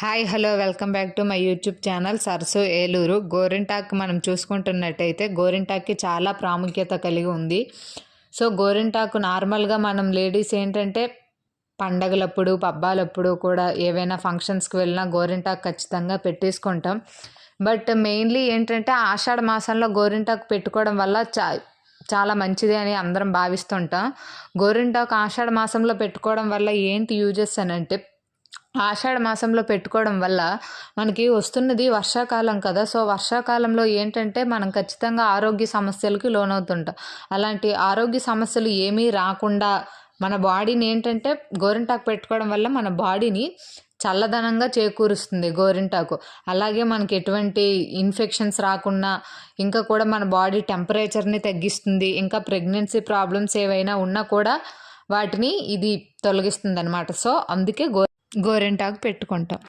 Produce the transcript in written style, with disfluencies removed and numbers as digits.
Hi hello welcome back to my YouTube channel Sarasu Eluru. గోరింటాకు మనం చూసుకుంటున్నట్టయితే గోరింటాక్కి చాలా ప్రాముఖ్యత కలిగి ఉంది. సో గోరింటాకు నార్మల్గా మనం లేడీస్ ఏంటంటే పండగలప్పుడు పబ్బాలప్పుడు కూడా ఏవైనా ఫంక్షన్స్కి వెళ్ళినా గోరింటాకు ఖచ్చితంగా పెట్టేసుకుంటాం. బట్ మెయిన్లీ ఏంటంటే ఆషాఢ మాసంలో గోరింటాకు పెట్టుకోవడం వల్ల చాలా మంచిది అని అందరం భావిస్తుంటాం. గోరింటాకు ఆషాఢ మాసంలో పెట్టుకోవడం వల్ల ఏంటి యూజెస్ అని అంటే, ఆషాఢ మాసంలో పెట్టుకోవడం వల్ల మనకి వస్తున్నది వర్షాకాలం కదా. సో వర్షాకాలంలో ఏంటంటే మనం ఖచ్చితంగా ఆరోగ్య సమస్యలకి లోనవుతుంటాం. అలాంటి ఆరోగ్య సమస్యలు ఏమీ రాకుండా మన బాడీని ఏంటంటే గోరింటాకు పెట్టుకోవడం వల్ల మన బాడీని చల్లదనంగా చేకూరుస్తుంది గోరింటాకు. అలాగే మనకి ఎటువంటి ఇన్ఫెక్షన్స్ రాకుండా ఇంకా కూడా మన బాడీ టెంపరేచర్ని తగ్గిస్తుంది. ఇంకా ప్రెగ్నెన్సీ ప్రాబ్లమ్స్ ఏవైనా ఉన్నా కూడా వాటిని ఇది తొలగిస్తుంది అనమాట. సో అందుకే గోరింటాకు పెట్టుకుంటాం.